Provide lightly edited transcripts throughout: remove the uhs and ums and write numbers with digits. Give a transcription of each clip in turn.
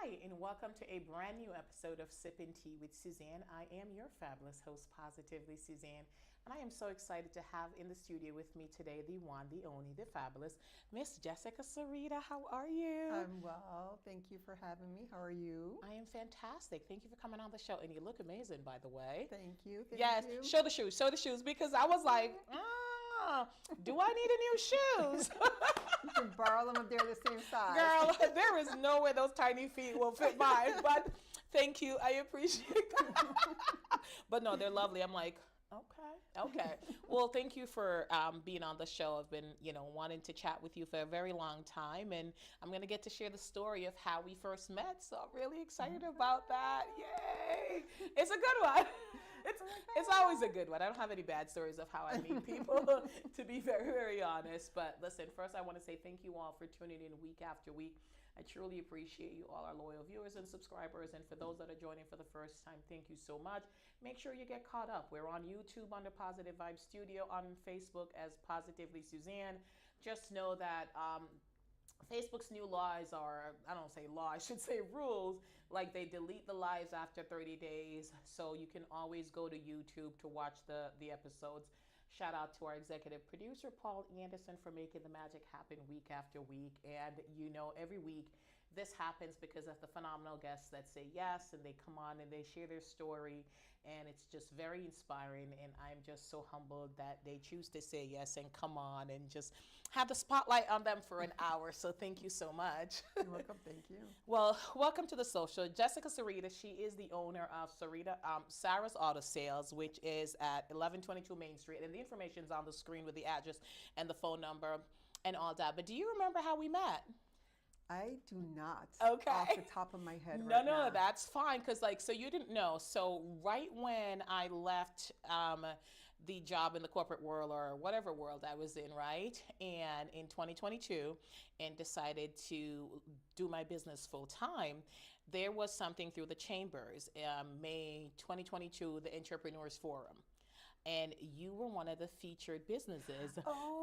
Hi, and welcome to a brand new episode of Sippin' Tea with Suzanne. I am your fabulous host, Positively Suzanne, and I am so excited to have in the studio with me today the one, the only, the fabulous Miss Jessica Sarita. How are you? I'm well. Thank you for having me. How are you? I am fantastic. Thank you for coming on the show, and you look amazing, by the way. Thank you. Thank Yes, you. show the shoes, because I was like, do I need a new shoes? You can borrow them if they're the same size. Girl, there is no way those tiny feet will fit mine, but thank you. I appreciate that. But no, they're lovely. I'm like, okay. Well, thank you for being on the show. I've been, wanting to chat with you for a very long time, and I'm going to get to share the story of how we first met. So I'm really excited about that. Yay! It's a good one. It's always a good one. I don't have any bad stories of how I meet people, to be very, very honest. But listen, first I want to say thank you all for tuning in week after week. I truly appreciate you, all our loyal viewers and subscribers. And for those that are joining for the first time, thank you so much. Make sure you get caught up. We're on YouTube under Positive Vibe Studio, on Facebook as Positively Suzanne. Just know that Facebook's new laws are, I don't say law, I should say rules, like they delete the lives after 30 days. So you can always go to YouTube to watch the episodes. Shout out to our executive producer, Paul Anderson, for making the magic happen week after week. And every week this happens because of the phenomenal guests that say yes, and they come on and they share their story. And it's just very inspiring. And I'm just so humbled that they choose to say yes and come on and just have the spotlight on them for an hour. So thank you so much. You're welcome. Thank you. Well, welcome to the social. Jessica Sarita, she is the owner of Sarah's Auto Sales, which is at 1122 Main Street. And the information is on the screen with the address and the phone number and all that. But do you remember how we met? I do not. Okay. Off the top of my head. No, that's fine. Because, so you didn't know. So, right when I left the job in the corporate world or whatever world I was in, right? And in 2022, and decided to do my business full time, there was something through the chambers, May 2022, the Entrepreneurs Forum. And you were one of the featured businesses. Oh,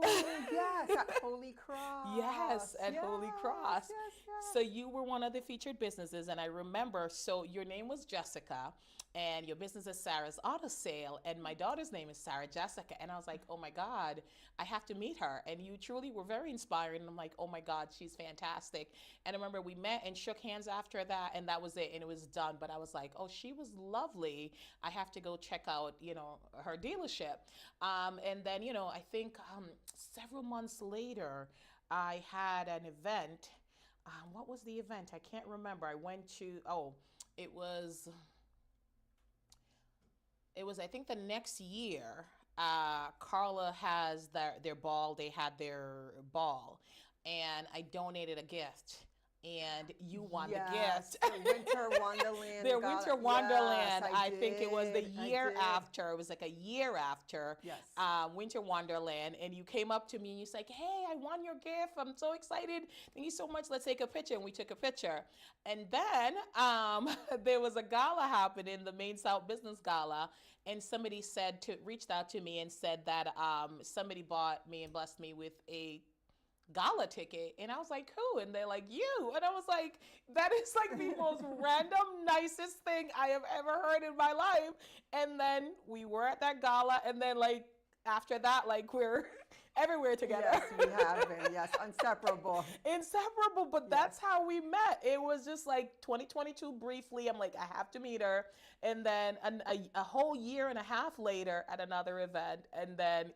yes, at Holy Cross. Yes, at Holy Cross. Yes. So you were one of the featured businesses. And I remember, so your name was Jessica, and your business is Sarah's Auto Sale, and my daughter's name is Sarah Jessica. And I was like, oh my God, I have to meet her. And you truly were very inspiring. And I'm like, oh my God, she's fantastic. And I remember we met and shook hands after that, and that was it, and it was done. But I was like, oh, she was lovely. I have to go check out, her dealership. And then, I think several months later, I had an event. What was the event? I can't remember. I went to, it was, I think the next year, Carla has their ball. They had their ball, and I donated a gift. And you won the gift. The Winter Wonderland. Their Winter Wonderland. Yes, I think it was the year after. It was like a year after Yes. Winter Wonderland. And you came up to me and you said, hey, I won your gift. I'm so excited. Thank you so much. Let's take a picture. And we took a picture. And then there was a gala happening, the Main South Business Gala. And somebody reached out to me and said that somebody bought me and blessed me with a gala ticket. And I was like, who? And they're like, you. And I was like, that is like the most random, nicest thing I have ever heard in my life. And then we were at that gala, and then after that, we're everywhere together. Yes, we have been. Yes, inseparable. But that's how we met. It was just 2022 briefly. I'm like, I have to meet her. And then a whole year and a half later at another event. And then,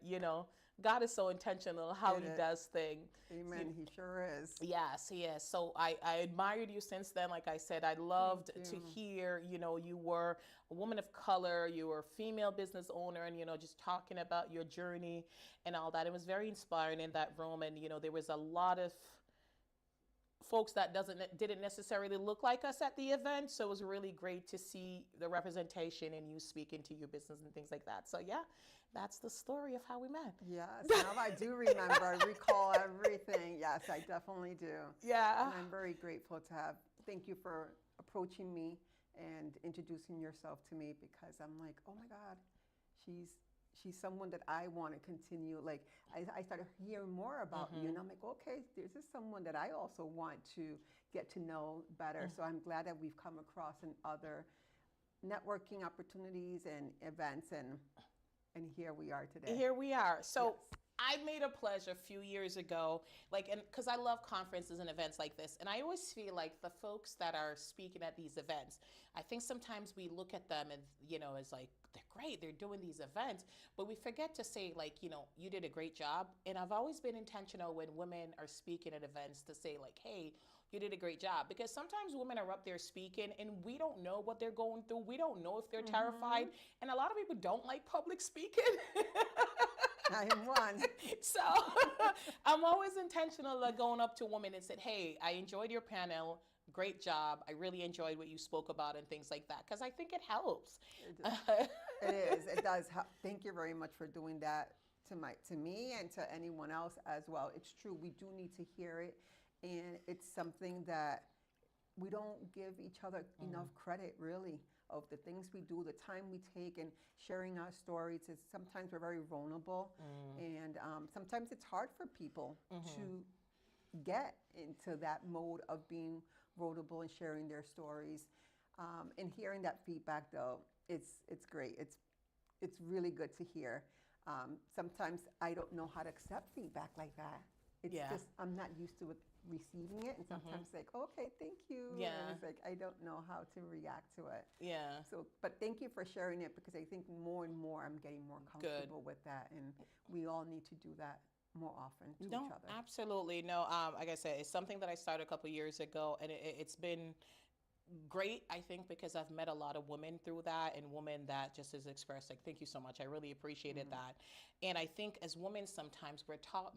God is so intentional how he does things. Amen. He sure is. Yes, he is. So I admired you since then. Like I said, I loved to hear, you were a woman of color, you were a female business owner, and, just talking about your journey and all that. It was very inspiring in that room. And, there was a lot of folks that didn't necessarily look like us at the event. So it was really great to see the representation and you speaking to your business and things like that. So yeah, that's the story of how we met. Yes, now I do remember. I recall everything. Yes, I definitely do. Yeah. And I'm very grateful thank you for approaching me and introducing yourself to me, because I'm like, oh my God, she's she's someone that I want to continue. Like I started hearing more about you, and I'm like, okay, this is someone that I also want to get to know better. So I'm glad that we've come across in other networking opportunities and events, and here we are today. Here we are. So Yes. I made a pledge a few years ago, like, and because I love conferences and events like this, and I always feel like the folks that are speaking at these events, I think sometimes we look at them and, as like, they're great, they're doing these events, but we forget to say, like, you did a great job. And I've always been intentional when women are speaking at events to say, like, hey, you did a great job. Because sometimes women are up there speaking and we don't know what they're going through. We don't know if they're terrified. And a lot of people don't like public speaking. I am one. So I'm always intentional, like going up to a woman and said, hey, I enjoyed your panel. Great job. I really enjoyed what you spoke about and things like that. Because I think it helps. It is. It does help. Thank you very much for doing that to me and to anyone else as well. It's true. We do need to hear it. And it's something that we don't give each other enough credit, really, of the things we do, the time we take, and sharing our stories. Is sometimes we're very vulnerable, and sometimes it's hard for people to get into that mode of being vulnerable and sharing their stories. And hearing that feedback, though, it's great. It's really good to hear. Sometimes I don't know how to accept feedback like that. It's just I'm not used to it, receiving it, and sometimes like, okay, thank you. Yeah. And it's like I don't know how to react to it. Yeah. So, but thank you for sharing it, because I think more and more I'm getting more comfortable with that, and we all need to do that more often to each other. Absolutely. No, like I said, it's something that I started a couple of years ago, and it's been great, I think, because I've met a lot of women through that, and women that just has expressed, like, thank you so much. I really appreciated that. And I think as women, sometimes we're taught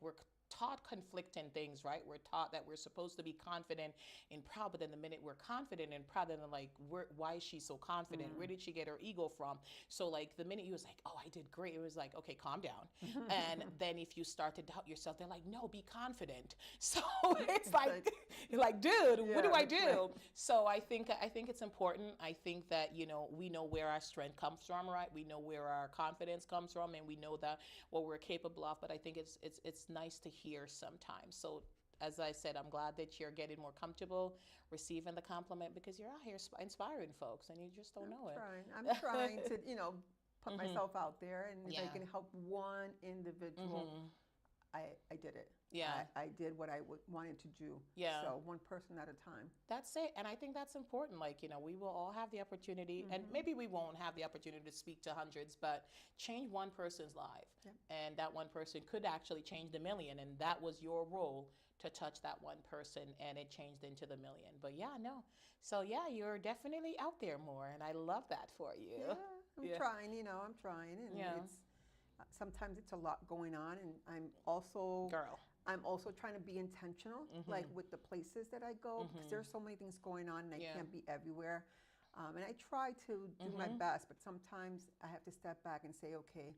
we're taught conflicting things, right? We're taught that we're supposed to be confident and proud, but then the minute we're confident and proud, then like, why is she so confident? Where did she get her ego from? So like the minute you was like, oh, I did great, it was like, okay, calm down. And then if you start to doubt yourself, they're like, no, be confident. So it's like, you're like, dude, what do I do? Right. So I think it's important. I think that, we know where our strength comes from, right? We know where our confidence comes from, and we know that what we're capable of. But I think it's nice to hear sometimes. So as I said, I'm glad that you're getting more comfortable receiving the compliment, because you're out here inspiring folks and you just don't know it. I'm trying to, put myself out there, and if I can help one individual, I did it. Yeah. I did what I wanted to do. Yeah. So one person at a time. That's it. And I think that's important. Like, we will all have the opportunity, and maybe we won't have the opportunity to speak to hundreds, but change one person's life. Yep. And that one person could actually change the million. And that was your role, to touch that one person, and it changed into the million. But yeah, no. So yeah, you're definitely out there more. And I love that for you. Yeah, I'm trying, I'm trying. And sometimes it's a lot going on. And I'm also trying to be intentional, like with the places that I go, because there's so many things going on, and I can't be everywhere. And I try to do my best, but sometimes I have to step back and say, okay,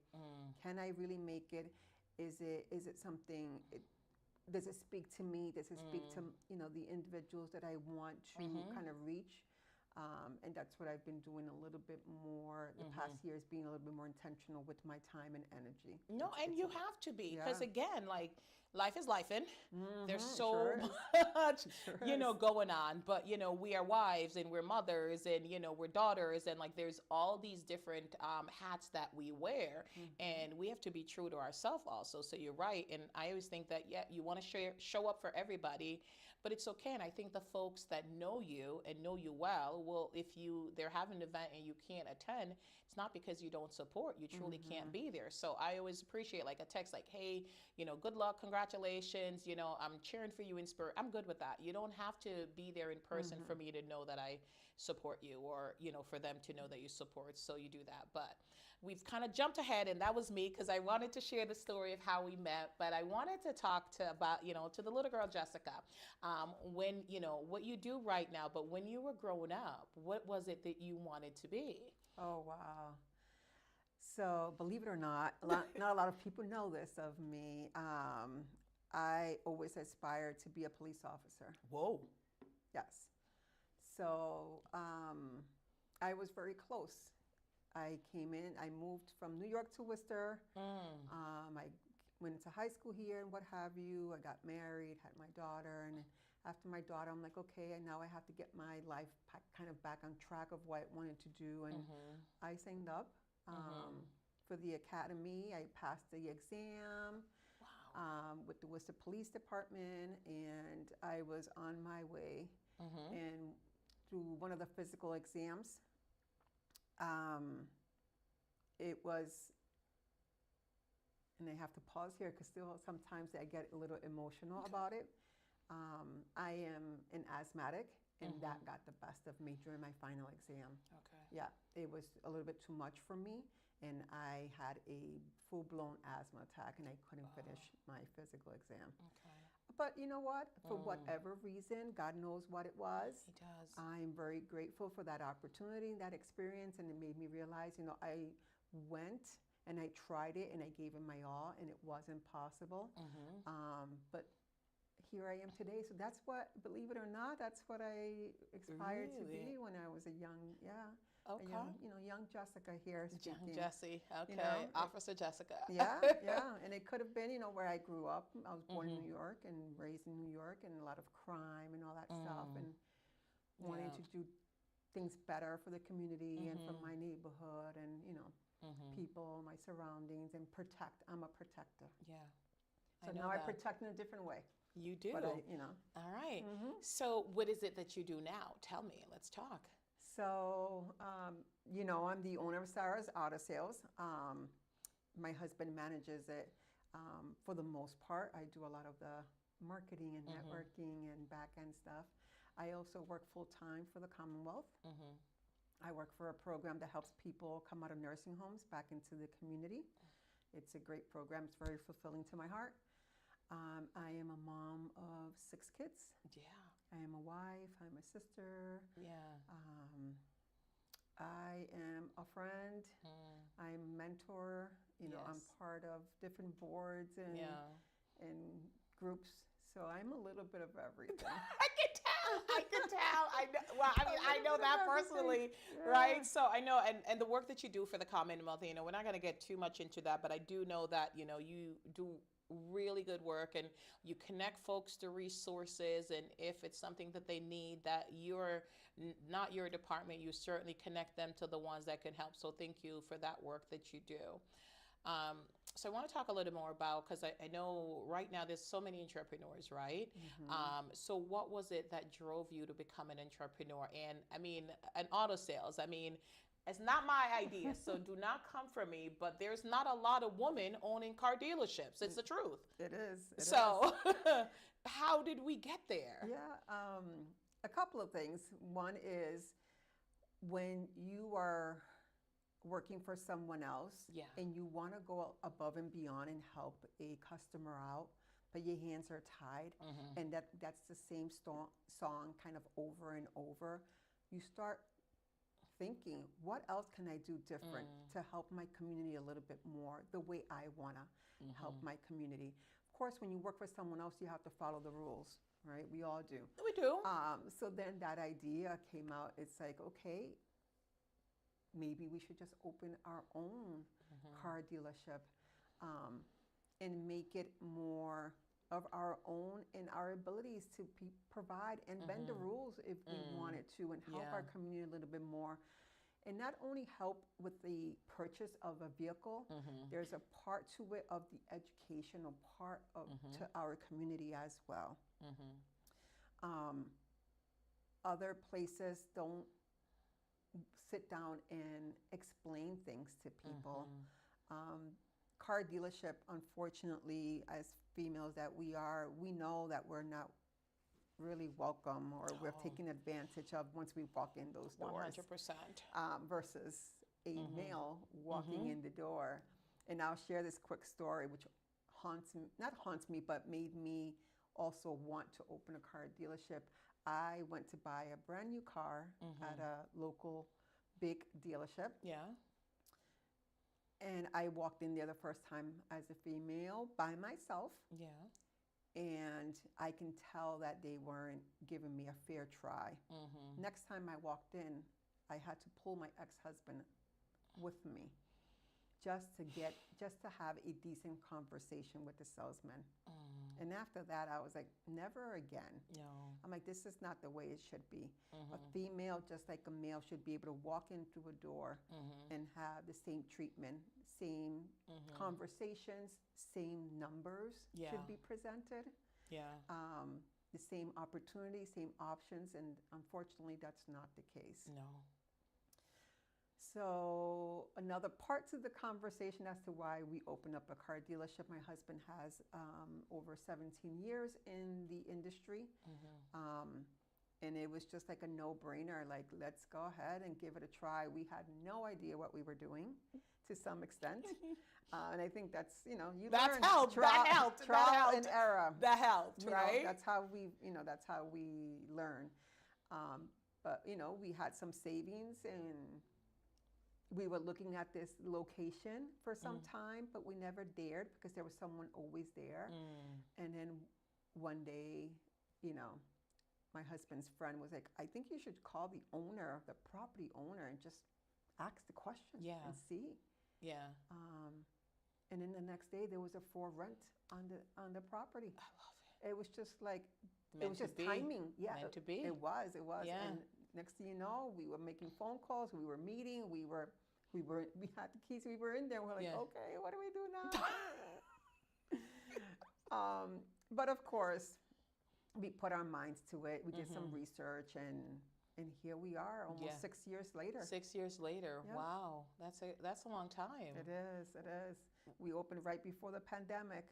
can I really make it? Is it something? Does it speak to me? Does it speak to the individuals that I want to kind of reach? And that's what I've been doing a little bit more the past years, being a little bit more intentional with my time and energy. No, and you have to be, because again, like, life is lifing. There's so much, going on. But, we are wives, and we're mothers, and, we're daughters, and like, there's all these different hats that we wear, and we have to be true to ourselves also. So you're right. And I always think that, you want to show up for everybody, but it's okay. And I think the folks that know you and know you well, if they're having an event and you can't attend, it's not because you don't support. You truly can't be there. So I always appreciate like a text like, hey, good luck, congratulations, I'm cheering for you in spirit. I'm good with that. You don't have to be there in person for me to know that I support you, or, for them to know that you support. So you do that. But we've kind of jumped ahead, and that was me, because I wanted to share the story of how we met. But I wanted to talk about, to the little girl, Jessica, when, what you do right now, but when you were growing up, what was it that you wanted to be? Oh, wow. So believe it or not, not a lot of people know this of me. I always aspired to be a police officer. Whoa. Yes. So I was very close I came in, I moved from New York to Worcester. Mm. I went into high school here and what have you. I got married, had my daughter, and after my daughter, I'm like, okay, and now I have to get my life kind of back on track of what I wanted to do. And I signed up for the academy. I passed the exam with the Worcester Police Department, and I was on my way. And through one of the physical exams, it was, and I have to pause here because still sometimes I get a little emotional about it. I am an asthmatic, and that got the best of me during my final exam. Okay. Yeah, it was a little bit too much for me, and I had a full-blown asthma attack, and I couldn't finish my physical exam. Okay. But you know what? For whatever reason, God knows what it was. He does. I'm very grateful for that opportunity, that experience, and it made me realize, I went and I tried it and I gave it my all, and it wasn't possible. But here I am today. So that's what, believe it or not, that's what I aspired to be when I was a young, Okay. young Jessica here speaking. Young Jessie. Okay. Officer Jessica. Yeah. And it could have been, where I grew up. I was born in New York and raised in New York, and a lot of crime and all that stuff, and wanting to do things better for the community and for my neighborhood and, people, my surroundings, and protect. I'm a protector. Yeah. So now I protect in a different way. You do. But All right. So what is it that you do now? Tell me. Let's talk. So, I'm the owner of Sarah's Auto Sales. My husband manages it for the most part. I do a lot of the marketing and networking and back-end stuff. I also work full-time for the Commonwealth. I work for a program that helps people come out of nursing homes back into the community. It's a great program. It's very fulfilling to my heart. I am a mom of 6 kids. Yeah. I am a wife. I'm a sister. Yeah. I am a friend. I'm a mentor. I'm part of different boards and groups. So I'm a little bit of everything. I can tell. I know. Well, I know that personally, right? So I know, and the work that you do for the Commonwealth, we're not going to get too much into that, but I do know that, you do really good work, and you connect folks to resources, and if it's something that they need that you're not your department, you certainly connect them to the ones that can help. So thank you for that work that you do. So I want to talk a little more about, because I know right now there's so many entrepreneurs, right? So what was it that drove you to become an entrepreneur? And an auto sales, it's not my idea, so do not come for me, but there's not a lot of women owning car dealerships. It's the truth. It is. So how did we get there? Yeah, a couple of things. One is when you are working for someone else and you want to go above and beyond and help a customer out, but your hands are tied, and that's the same song kind of over and over, you start thinking, what else can I do different to help my community a little bit more the way I want to help my community? Of course, when you work for someone else, you have to follow the rules, right? We all do. We do. So then that idea came out. It's like, okay, maybe we should just open our own car dealership and make it more of our own and our abilities to provide and bend the rules if we wanted to, and help our community a little bit more. And not only help with the purchase of a vehicle, there's a part to it of the educational part of to our community as well. Other places don't sit down and explain things to people. Car dealership, unfortunately, as females that we are, we know that we're not really welcome, or we're taken advantage of once we walk in those doors. 100%. Versus a male walking in the door. And I'll share this quick story, which not haunts me, but made me also want to open a car dealership. I went to buy a brand new car at a local big dealership. Yeah. And I walked in there the first time as a female by myself. Yeah. And I can tell that they weren't giving me a fair try. Next time I walked in, I had to pull my ex-husband with me just to have a decent conversation with the salesman. And after that, I was like, never again. No. I'm like, this is not the way it should be. Mm-hmm. A female, just like a male, should be able to walk in through a door Mm-hmm. and have the same treatment, same Mm-hmm. conversations, same numbers Yeah. should be presented, Yeah. the same opportunities, same options, and unfortunately, that's not the case. No. So another part to the conversation as to why we opened up a car dealership. My husband has over 17 years in the industry. Mm-hmm. And it was just like a no-brainer, like, let's go ahead and give it a try. We had no idea what we were doing to some extent. And I think that's, you That's learn. helped. That helped. Trial That helped. and error. That helped, You know, right? that's how we learn. But, we had some savings, and we were looking at this location for some time, but we never dared because there was someone always there. And then one day, my husband's friend was like, I think you should call the property owner, and just ask the question Yeah. and see. Yeah. And then the next day, there was a for rent on the property. I love it. It was just like, it Meant was to just be. timing. Yeah, Meant to be. It was. Yeah. And next thing you know, we were making phone calls. We were meeting. We had the keys. We were in there. We're like, Yeah. okay, what do we do now? But of course, we put our minds to it. We did some research, and here we are, almost Yeah. 6 years later. 6 years later. Yep. Wow. That's a long time. It is. We opened right before the pandemic.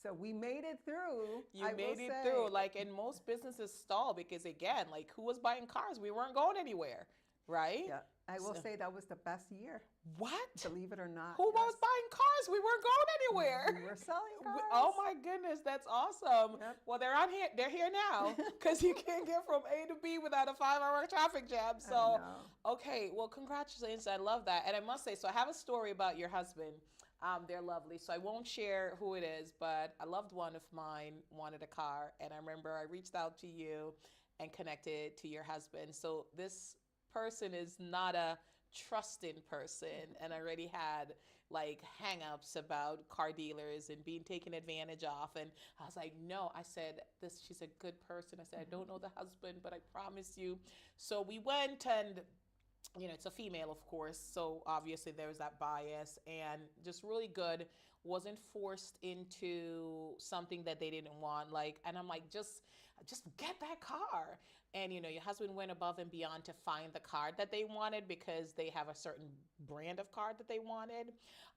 So we made it through. You I made will it say. through. Like, and most businesses stall because, again, like, who was buying cars? We weren't going anywhere, right? Yeah, I will So- say that was the best year, What? believe it or not. Who was Yes. buying cars? We weren't going anywhere. We were selling cars. Oh my goodness, that's awesome. Yep. Well, they're here now because you can't get from A to B without a 5-hour traffic jam. I So, know. okay, well, congratulations. I love that. And I must say, so I have a story about your husband. They're lovely. So I won't share who it is, but a loved one of mine wanted a car. And I remember I reached out to you and connected to your husband. So this person is not a trusting person, and I already had like hang-ups about car dealers and being taken advantage of. And I was like, no, I said, she's a good person. I said, I don't know the husband, but I promise you. So we went, and it's a female, of course, so obviously there was that bias, and just really good. Wasn't forced into something that they didn't want, like, and I'm like, just get that car. And your husband went above and beyond to find the car that they wanted, because they have a certain brand of car that they wanted,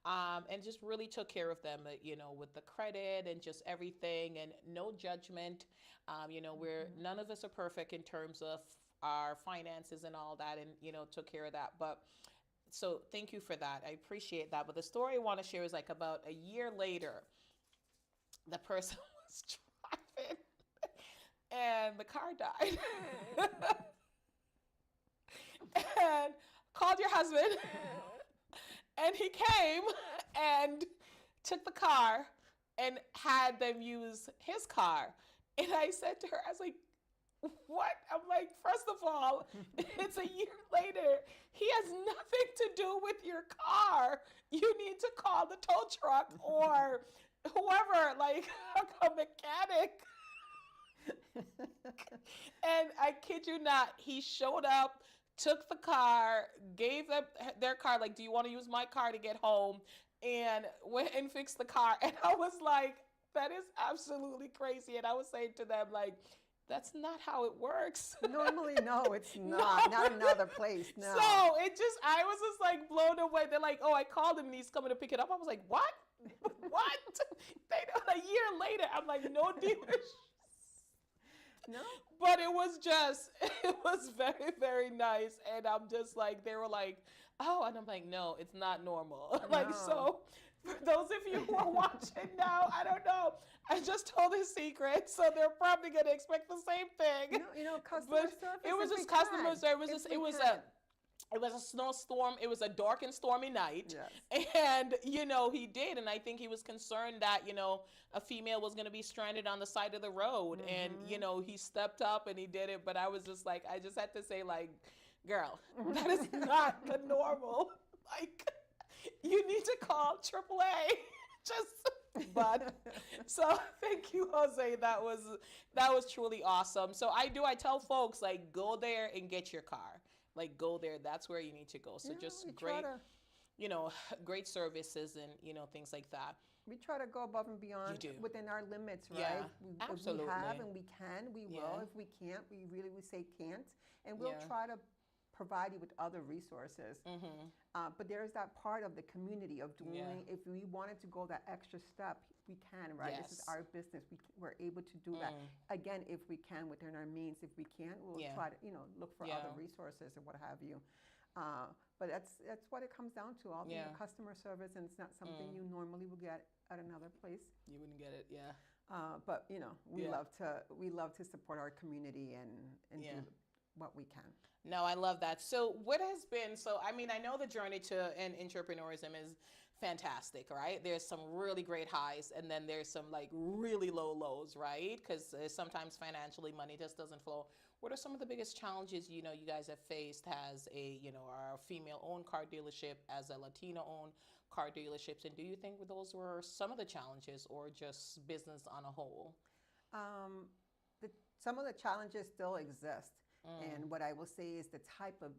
and just really took care of them, with the credit and just everything, and no judgment. We're none of us are perfect in terms of our finances and all that, and took care of that. But so thank you for that. I appreciate that. But the story I want to share is like about a year later, the person was driving and the car died. And called your husband, and he came and took the car and had them use his car. And I said to her, I was like, what? I'm like, first of all, it's a year later. He has nothing to do with your car. You need to call the tow truck or whoever, like a mechanic. And I kid you not, he showed up, took the car, gave them their car, like, do you want to use my car to get home? And went and fixed the car. And I was like, that is absolutely crazy. And I was saying to them, like, that's not how it works. Normally, no, it's not. No. Not another place, no. So I was just like blown away. They're like, oh, I called him and he's coming to pick it up. I was like, what? What? A year later, I'm like, no dealers. No? But it was very, very nice. And I'm just like, they were like, oh, and I'm like, no, it's not normal. Like, No. so for those of you who are watching now, I don't know. I just told a secret, so they're probably going to expect the same thing. Customer But service. it was if just we customer can. service. If It we was can. it was a snowstorm. It was a dark and stormy night. Yes. And, he did. And I think he was concerned that, a female was going to be stranded on the side of the road. And, he stepped up and he did it. But I was just like, I just had to say, like, girl, that is not the normal. like, you need to call AAA. Just, but so thank you, Jose. That was truly awesome. So I tell folks, like, go there and get your car. Like, go there. That's where you need to go. So Yeah, just we try great, to you know, great services and things like that. we try to go above and You beyond do. within our limits, Yeah, right? If we absolutely. have and we can, we will. Yeah. If we can't, we really would say can't, and we'll Yeah. try to provide you with other resources. Mhm. But there's that part of the community of doing. Yeah. If we wanted to go that extra step, we can, right? This is Yes. our business. We're able to do that. Again, if we can within our means. If we can't, we'll Yeah. try to look for other Yeah. resources or what have you. But that's what it comes down to. All the Yeah. customer service, and it's not something you normally will get at another place. You wouldn't get it. Yeah. But we Yeah. love to support our community and Yeah. do what we can. No, I love that. So, what has been, so I mean, I know the journey to in entrepreneurism is fantastic, right? There's some really great highs, and then there's some like really low lows, right? Because sometimes financially money just doesn't flow. What are some of the biggest challenges you guys have faced as a female owned car dealership, as a Latino owned car dealerships, and do you think those were some of the challenges or just business on a whole? Um, some of the challenges still exist. And what I will say is the type of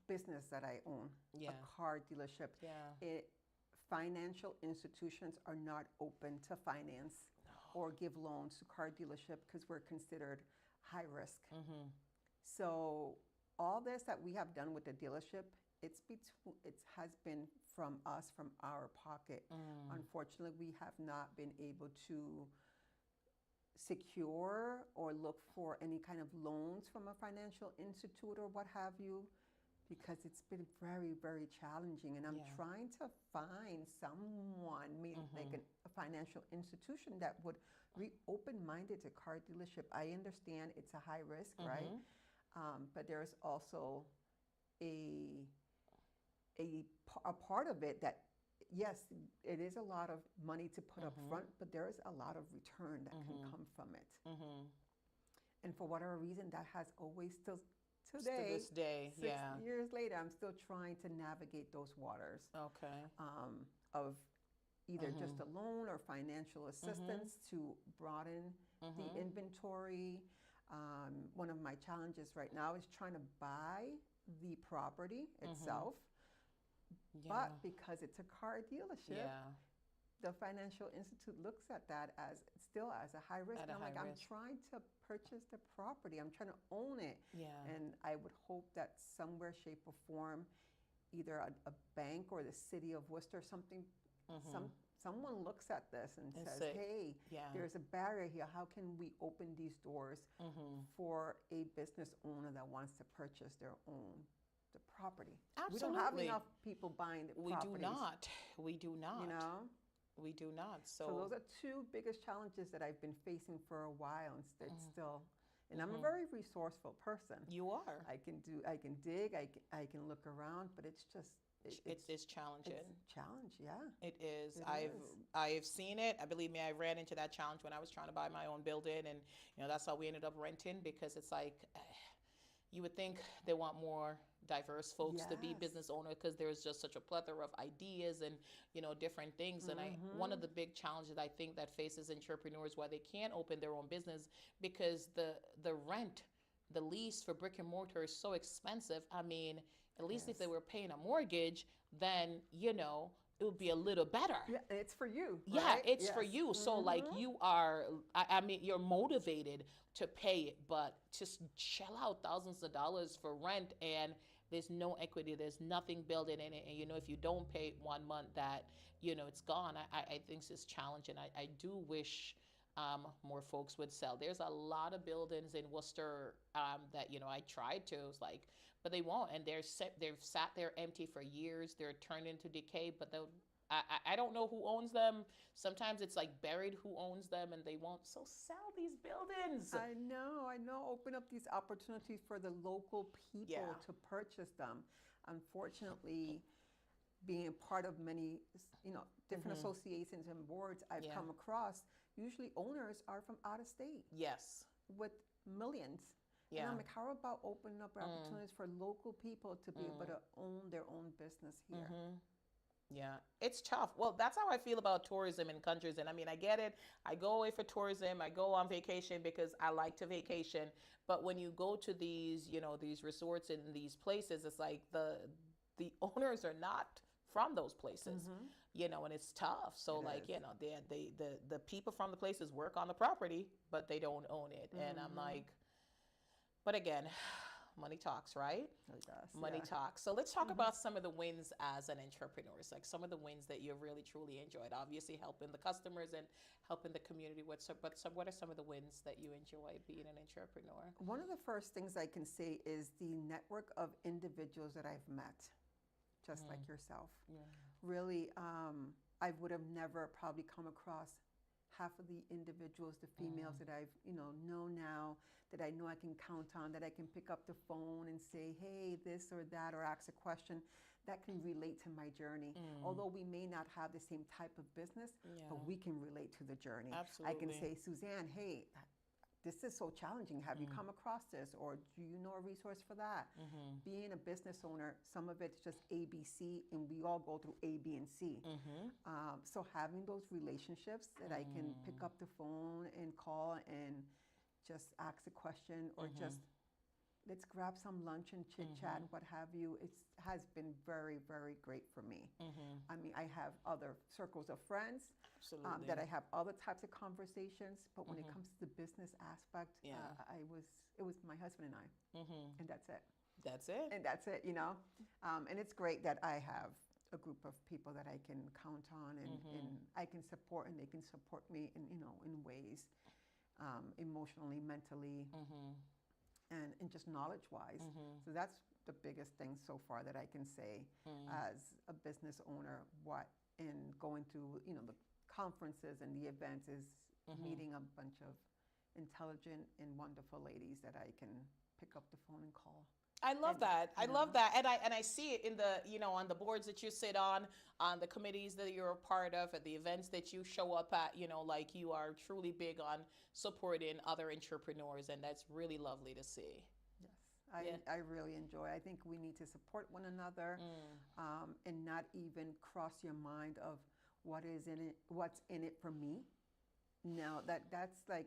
business that I own, Yeah. a car dealership, Yeah. financial institutions are not open to finance or give loans to car dealership because we're considered high risk. Mhm. So all this that we have done with the dealership, it has been from us, from our pocket. Unfortunately, we have not been able to secure or look for any kind of loans from a financial institute or what have you, because it's been very, very challenging. And I'm Yeah. trying to find someone, maybe like a financial institution that would be open-minded to car dealership. I understand it's a high risk, right? But there's also a part of it that, yes, it is a lot of money to put up front, but there is a lot of return that can come from it. And for whatever reason, that has always still To today, this day, 6 years later, I'm still trying to navigate those waters Okay. of either just a loan or financial assistance to broaden the inventory. One of my challenges right now is trying to buy the property itself. Yeah. But because it's a car dealership, Yeah. the financial institute looks at that as still as a high risk. At And a I'm like, high I'm risk. trying to purchase the property. I'm trying to own it. Yeah. And I would hope that somewhere, shape, or form, either a bank or the city of Worcester, someone looks at this and says, say, hey, yeah. there's a barrier here. How can we open these doors for a business owner that wants to purchase their own the property? We don't have Absolutely. enough people buying the We properties. do not. We do not. You know? We do not. So those are two biggest challenges that I've been facing for a while, and it's still. And I'm a very resourceful person. You are. I can dig, I can look around, but it's just It's challenging. it's a challenge, yeah. It is. It is. I've seen it. I believe me, I ran into that challenge when I was trying to buy my own building, and that's how we ended up renting, because it's like you would think they want more diverse folks to be Yes. business owner, because there's just such a plethora of ideas and different things. And one of the big challenges I think that faces entrepreneurs why they can't open their own business, because the rent, the lease for brick and mortar is so expensive. I mean, at least if they Yes. were paying a mortgage, then it would be a little better. Yeah, it's for you. Yeah, right? it's for Yes. you. So like you are, I mean, you're motivated to pay it, but just shell out thousands of dollars for rent, and there's no equity, there's nothing building in it. And if you don't pay 1 month, that it's gone. I think it's challenging. I do wish more folks would sell. There's a lot of buildings in Worcester that I tried to. It's like, but they won't, and they've sat there empty for years. They're turned into decay, but I don't know who owns them. Sometimes it's like buried who owns them, and they won't. So sell these buildings. I know. Open up these opportunities for the local people Yeah. to purchase them. Unfortunately, being part of many, different associations and boards I've Yeah. come across, usually owners are from out of state Yes. with millions. And Yeah. I'm like, how about opening up opportunities for local people to be able to own their own business here? Yeah, it's tough. Well, that's how I feel about tourism in countries. And I mean, I get it. I go away for tourism. I go on vacation because I like to vacation. But when you go to these, these resorts and these places, it's like the owners are not from those places, and it's tough. So It like, is. the people from the places work on the property, but they don't own it. And I'm like, but again, money talks, right? It does. Money Yeah. talks. So let's talk about some of the wins as an entrepreneur. It's like some of the wins that you've really truly enjoyed. Obviously, helping the customers and helping the community. What are some of the wins that you enjoy being an entrepreneur? One of the first things I can say is the network of individuals that I've met, just like yourself. Really, I would have never probably come across half of the individuals, the females that I've know now, that I know I can count on, that I can pick up the phone and say, hey, this or that, or ask a question that can relate to my journey. Although we may not have the same type of business, but we can relate to the journey. Absolutely. I can say, Suzanne, hey, this is so challenging. Have you come across this? Or do you know a resource for that? Being a business owner, some of it's just A, B, C, and we all go through A, B, and C. So having those relationships that I can pick up the phone and call and just ask a question, or just let's grab some lunch and chit chat, what have you. It has been very, very great for me. I mean, I have other circles of friends Absolutely. that I have other types of conversations, but when it comes to the business aspect, it was my husband and I, and that's it. That's it. And that's it, and it's great that I have a group of people that I can count on, and I can support, and they can support me in ways, emotionally, mentally, and just knowledge-wise. So that's the biggest thing so far that I can say as a business owner. What in going to the conferences and the events is meeting a bunch of intelligent and wonderful ladies that I can pick up the phone and call. I love that. I love that, and I see it in the on the boards that you sit on the committees that you're a part of, at the events that you show up at. Like you are truly big on supporting other entrepreneurs, and that's really lovely to see. Yes, I really enjoy. I think we need to support one another, and not even cross your mind of what's in it for me. No, that's like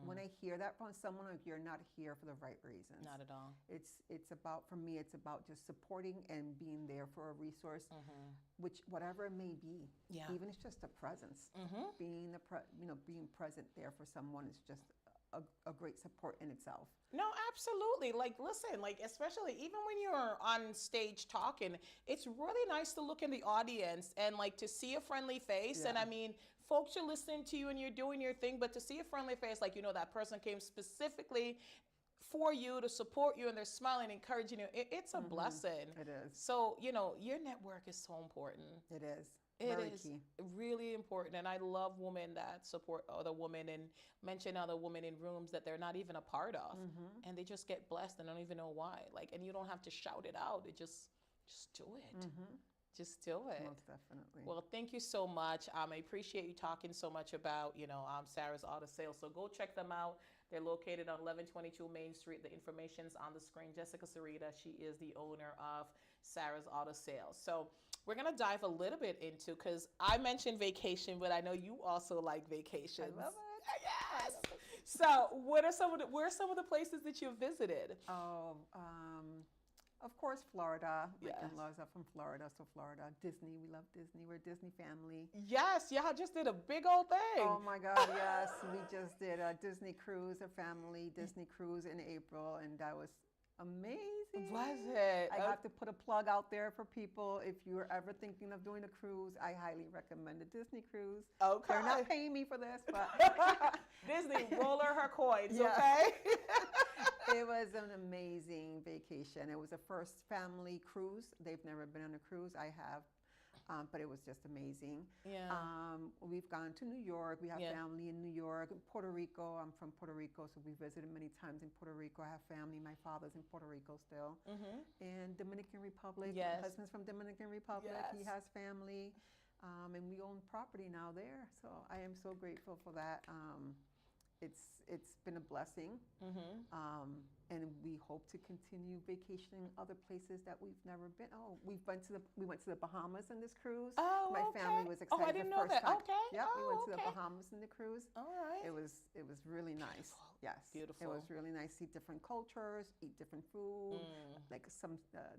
when I hear that from someone, like, you're not here for the right reasons. Not at all. It's about, for me, it's about just supporting and being there for a resource, which whatever it may be. Yeah. Even it's just a presence. Being being present there for someone is just a great support in itself. No, absolutely. Like, listen, like, especially even when you're on stage talking, it's really nice to look in the audience and like to see a friendly face. Yeah. And I mean, folks are listening to you and you're doing your thing, but to see a friendly face, like, that person came specifically for you to support you, and they're smiling, encouraging you. It's a blessing. It is. So, your network is so important. It is. It Very is key. really important, and I love women that support other women and mention other women in rooms that they're not even a part of, and they just get blessed and don't even know why. Like, and you don't have to shout it out. It just do it. Just do it. Most definitely. Well, thank you so much. I appreciate you talking so much about Sarah's Auto Sales. So go check them out. They're located on 1122 Main Street. The information's on the screen. Jessica Sarita, she is the owner of Sarah's Auto Sales. So we're going to dive a little bit into, because I mentioned vacation, but I know you also like vacations. I love it. Yes. So where are some of the places that you've visited? Oh, of course, Florida. My Yes. in-laws are from Florida, so Florida. Disney, we love Disney. We're a Disney family. Yes, y'all just did a big old thing. Oh my God, yes. We just did a Disney cruise, a family Disney cruise in April, and that was amazing. Was it? I have to put a plug out there for people. If you're ever thinking of doing a cruise, I highly recommend the Disney cruise. Okay. They're not paying me for this, but Disney, roll her coins, Yeah. okay? it was an amazing vacation. It was a first family cruise. They've never been on a cruise. I have. But it was just amazing. Yeah. We've gone to New York. We have Yeah. family in New York. Puerto Rico. I'm from Puerto Rico, so we visited many times in Puerto Rico. I have family. My father's in Puerto Rico still. And Dominican Republic. Yes. My husband's from Dominican Republic. Yes. He has family. And we own property now there. So I am so grateful for that. it's been a blessing. And we hope to continue vacationing other places that we've never been. Oh, we went to the Bahamas on this cruise. Oh, My okay. family was excited. Oh, I didn't the know first that. time. Okay. Yeah, we Oh, went to the okay. Bahamas in the cruise. All right. It was really nice. Yes, Beautiful. It was really nice. See different cultures, eat different food, like some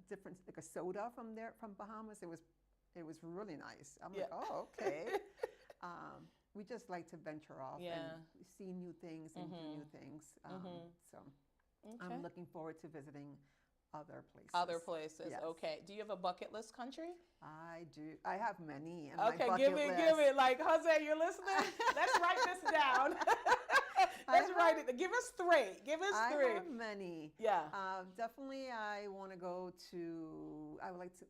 different, like a soda from Bahamas. It was really nice. I'm like, oh, okay. We just like to venture off and see new things and do new things. So I'm looking forward to visiting other places. Other places. Yes. Okay. Do you have a bucket list country? I do. I have many. In Okay, my give bucket it. list. Like, Jose, you're listening? Let's write this down. Let's write it. Give us three. I have many. Yeah. Definitely, I want to go to. I would like to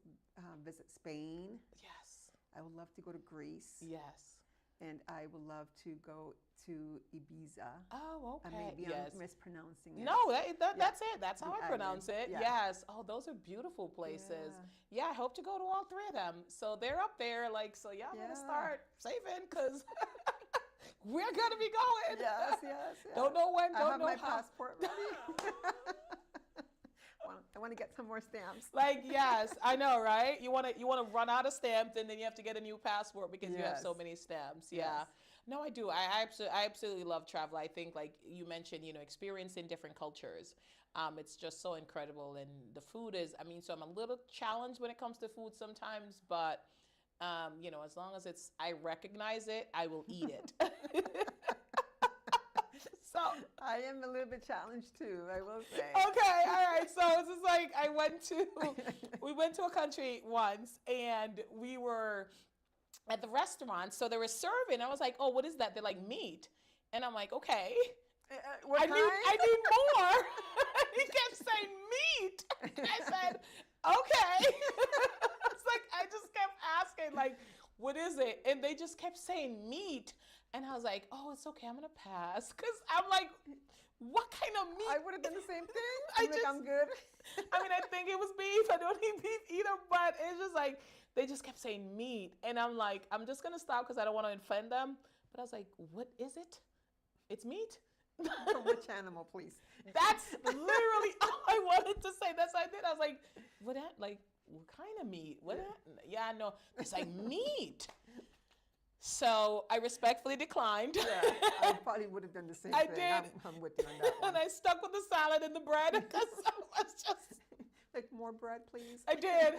visit Spain. Yes. I would love to go to Greece. Yes. And I would love to go to Ibiza. Oh, okay. Maybe I'm mispronouncing it. No, that's it. That's how I pronounce it. Yeah. Yes. Oh, those are beautiful places. Yeah, I hope to go to all three of them. So they're up there. Like, so y'all gotta start saving because we're gonna be going. Yes. Don't know when. Don't I have know my how. passport ready. I want to get some more stamps. Like, yes, I know, right? You want to run out of stamps, and then you have to get a new passport because you have so many stamps. Yeah. Yes. No, I do. I absolutely love travel. I think, like you mentioned, experiencing different cultures. It's just so incredible, and the food is. I mean, so I'm a little challenged when it comes to food sometimes, but as long as I recognize it, I will eat it. So I am a little bit challenged too, I will say. Okay, all right. So it's just like we went to a country once, and we were at the restaurant. So they were serving. I was like, oh, what is that? They're like meat, and I'm like, okay, I need more. He kept saying meat. I said, okay. It's like I just kept asking, like, what is it? And they just kept saying meat. And I was like, oh, it's okay. I'm going to pass. Because I'm like, what kind of meat? I would have done the same thing. I'm good. I mean, I think it was beef. I don't eat beef either. But it's just like, they just kept saying meat. And I'm like, I'm just going to stop because I don't want to offend them. But I was like, what is it? It's meat? From which animal, please? That's literally all I wanted to say. That's what I did. I was like, what kind of meat? Yeah, I know. It's like meat. So I respectfully declined. Yeah, I probably would have done the same thing. I did. I'm with you on that one. And I stuck with the salad and the bread because I was just... Like, more bread, please? I did.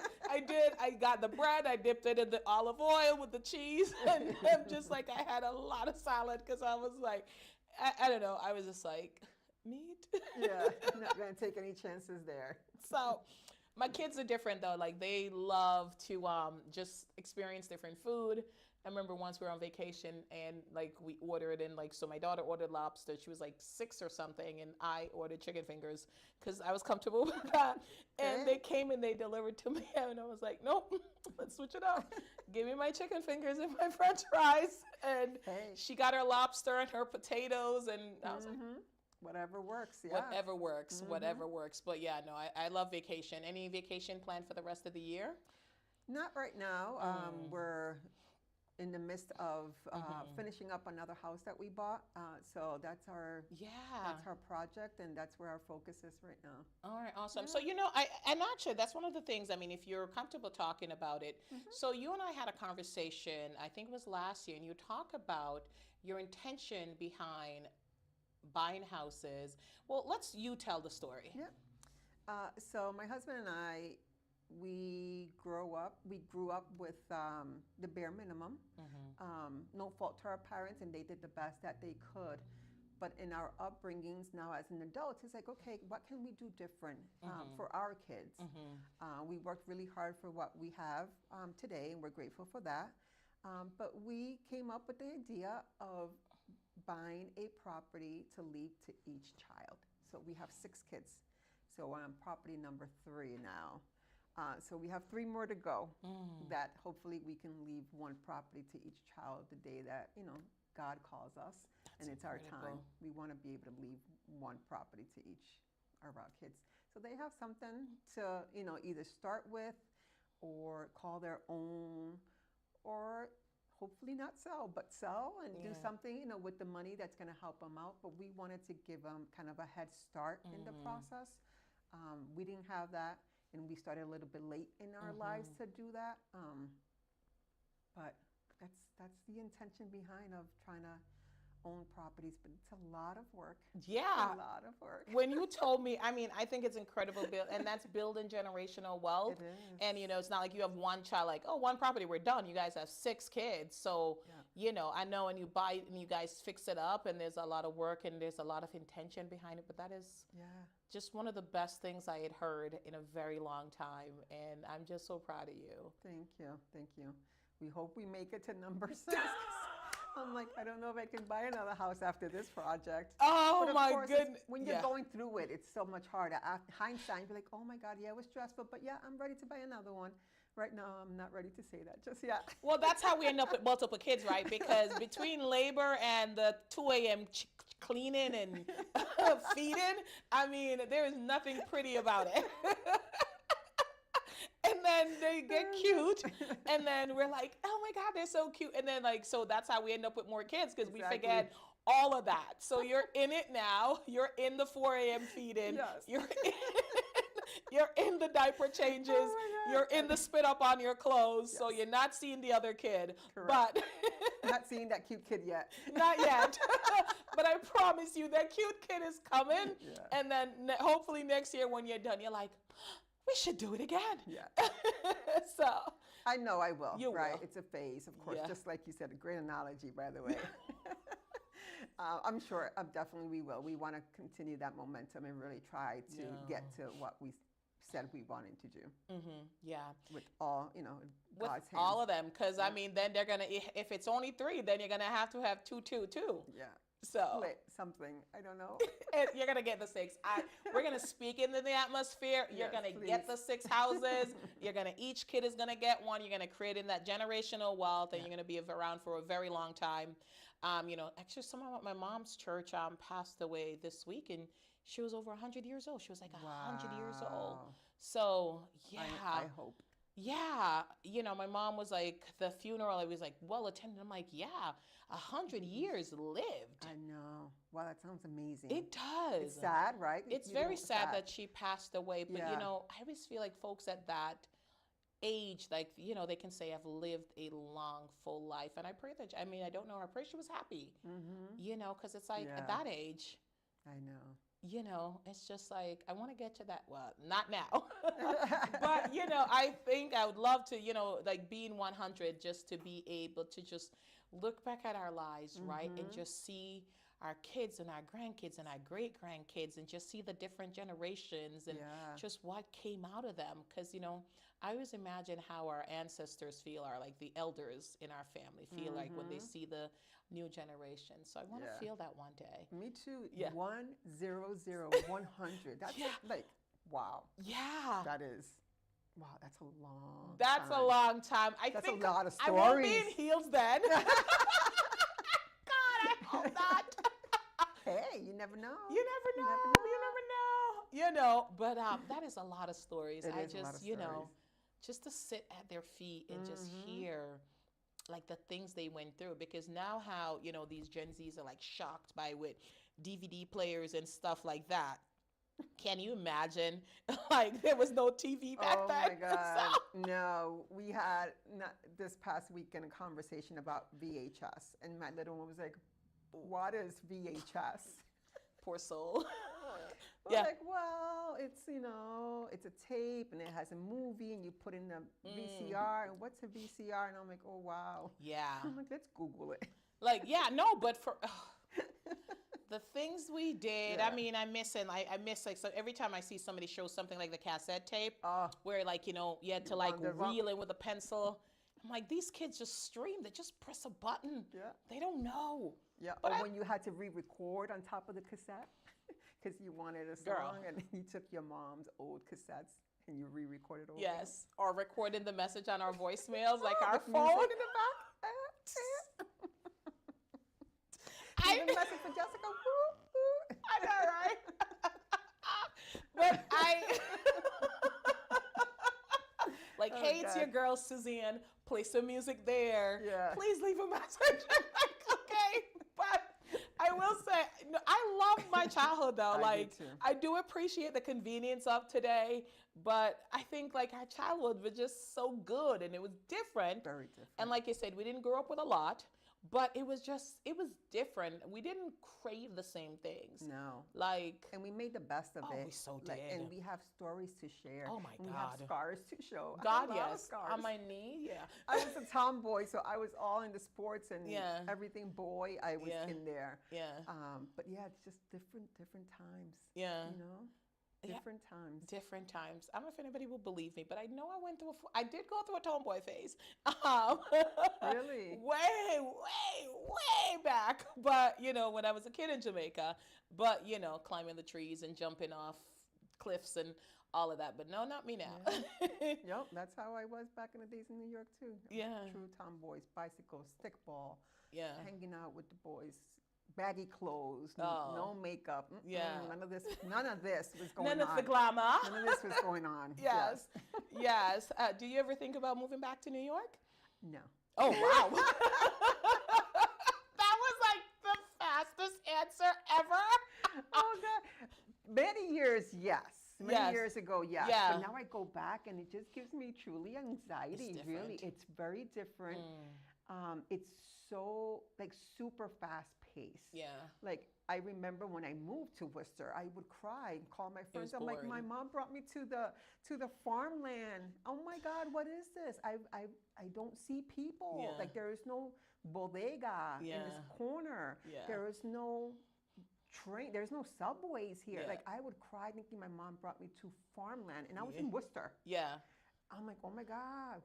I got the bread. I dipped it in the olive oil with the cheese. And I'm just like, I had a lot of salad because I was like, I don't know. I was just like, meat? Yeah, I'm not going to take any chances there. So my kids are different, though. Like, they love to just experience different food. I remember once we were on vacation and like we ordered, and like, so my daughter ordered lobster. She was like 6 or something, and I ordered chicken fingers because I was comfortable with that. And they came and they delivered to me, and I was like, nope, let's switch it up. Give me my chicken fingers and my French fries. And she got her lobster and her potatoes, and I was like, whatever works. Yeah, whatever works. But yeah, no, I love vacation. Any vacation planned for the rest of the year? Not right now. We're in the midst of finishing up another house that we bought. So that's our project, and that's where our focus is right now. All right, awesome. So, and actually, that's one of the things, I mean, if you're comfortable talking about it. So you and I had a conversation, I think it was last year, and you talk about your intention behind buying houses. Well, you tell the story. Yeah. So my husband and I, we grew up with the bare minimum. No fault to our parents, and they did the best that they could. But in our upbringings now as an adult, it's like, okay, what can we do different for our kids? We worked really hard for what we have today, and we're grateful for that. But we came up with the idea of buying a property to leave to each child. So we have 6 kids. So we're on property number 3 now. So we have 3 more to go that hopefully we can leave one property to each child the day that, God calls us. And it's our time. We want to be able to leave one property to each of our kids. So they have something to, either start with or call their own, or hopefully not sell, but sell and do Yeah. something, with the money that's going to help them out. But we wanted to give them kind of a head start in the process. We didn't have that, and we started a little bit late in our lives to do that. But that's the intention behind of trying to own properties, but it's a lot of work. Yeah. A lot of work. When you told me, I mean, I think it's incredible, and that's building generational wealth. It is. And it's not like you have one child, like, oh, one property, we're done. You guys have 6 kids, so I know, and you buy it and you guys fix it up, and there's a lot of work and there's a lot of intention behind it. But that is just one of the best things I had heard in a very long time, and I'm just so proud of you. Thank you. Thank you. We hope we make it to number 6. I'm like, I don't know if I can buy another house after this project. Oh, but of my course, goodness. When you're going through it, it's so much harder. After hindsight, you're like, oh my God, yeah, it was stressful, but yeah, I'm ready to buy another one. Right now, I'm not ready to say that just yet. Well, that's how we end up with multiple kids, right? Because between labor and the 2 a.m. Cleaning and feeding, I mean, there is nothing pretty about it. And then they get cute, and then we're like, oh my God, they're so cute. And then so that's how we end up with more kids, because we forget all of that. So you're in it now. You're in the 4 a.m. feeding. Yes. You're in the diaper changes. Oh you're in the spit up on your clothes. So you're not seeing the other kid. Correct. But not seeing that cute kid yet. Not yet. But I promise you, that cute kid is coming. Yeah. And then hopefully next year when you're done, you're like, we should do it again. Yeah. So I know I will. You right? will. It's a phase, of course. Yeah. Just like you said, a great analogy, by the way. I'm sure, definitely we will. We want to continue that momentum and really try to get to what we said we wanted to do. Yeah. With all, With God's hands. all of them. Because, I mean, then they're going to, if it's only 3, then you're going to have 2, 2, 2. Yeah. So Split something. I don't know. and you're going to get the 6. We're going to speak into the atmosphere. You're Yes, going to please. get the 6 houses. Each kid is going to get one. You're going to create in that generational wealth, and you're going to be around for a very long time. Actually, someone at my mom's church passed away this week, and she was over 100 years old. She was like 100 years old. Wow. So, yeah. I hope. Yeah. My mom was like, the funeral, I was like, well attended. I'm like, yeah, 100 years lived. I know. Wow, that sounds amazing. It does. It's sad, right? It's very sad that she passed away. But, Yeah. I always feel like folks at that age, they can say I've lived a long, full life. And I pray that, I don't know her. I pray she was happy, because it's like at that age, I know. It's just like, I want to get to that. Well, not now. But, I think I would love to, being 100, just to be able to just look back at our lives, right? And just see our kids and our grandkids and our great grandkids, and just see the different generations and just what came out of them. Because, I always imagine how our ancestors feel, like the elders in our family feel like when they see the new generation. So I want to feel that one day. Me too. Yeah. 100. That's like, wow. Yeah. That is, wow, that's a long That's time. a long time. That's think a lot of I won't be stories. in heels then. God, I hope not. Hey, you never know. You never know. You never know. But that is a lot of stories. It I is a lot just, of stories. just to sit at their feet and just hear like the things they went through, because now how, these Gen Zs are like shocked by with DVD players and stuff like that. Can you imagine? Like there was no TV back then. Oh my God. So- No, we had this past weekend a conversation about VHS, and my little one was like, what is VHS? Poor soul. We're like, well, it's, it's a tape and it has a movie and you put in the VCR, and what's a VCR? And I'm like, oh, wow. Yeah. I'm like, let's Google it. Like, yeah, no, but for the things we did, Yeah. I miss it. I miss like, so every time I see somebody show something like the cassette tape, Oh. where like, you had to like Wonder reel in with a pencil. I'm like, these kids just stream. They just press a button. Yeah. They don't know. Yeah. But Or when you had to re-record on top of the cassette because you wanted a song, Girl. and you took your mom's old cassettes and you re-recorded over. Yes. Or recording the message on our voicemails, like our With phone. music in the back. I Leave a message for Jessica. Woo, woo. I know, right? But like Oh, hey, it's your God. girl Suzanne. Play some music there. Yeah. Please leave a message. I'm like, okay, but I will say, no, I love my childhood though. I do Like, too. I do appreciate the convenience of today, but I think like our childhood was just so good and it was different. Very different. And like you said, we didn't grow up with a lot, but it was different. We didn't crave the same things. No. Like, And we made the best of oh, it. we so Like, did. and we have stories to share. Oh my and we have God. scars to show. I God, have a lot of yes. scars. On my knee, yeah. I was a tomboy, so I was all into sports and Yeah. everything boy. I was Yeah. in there. Yeah. But yeah, it's just different times. Yeah. You know, Yeah. different times. Different times. I don't know if anybody will believe me, but I know I did go through a tomboy phase. Um, Really? way back. But, when I was a kid in Jamaica, but, climbing the trees and jumping off cliffs and all of that. But no, not me now. Yep, that's how I was back in the days in New York too. Yeah. True tomboys, bicycles, stickball, Yeah. hanging out with the boys, baggy clothes, Oh. no makeup. Yeah. None of this was going None on. of the glamour. None of this was going on. Yes. Yes. Do you ever think about moving back to New York? No. Oh, wow. That was like the fastest answer ever. Oh God. Many years, yes. Many Yes. years ago, yes. Yeah. But now I go back and it just gives me truly anxiety. It's Really, different. it's very different. It's so like super fast paced. Yeah. Like I remember when I moved to Worcester, I would cry and call my friends. was I'm like, my boring. mom brought me to the farmland. Oh my God, what is this? I don't see people. Yeah. Like there is no bodega in Yeah. this corner. Yeah. There is no train. There's no subways here. Yeah. Like I would cry thinking my mom brought me to farmland, and I was Yeah. in Worcester. Yeah. I'm like, oh my God,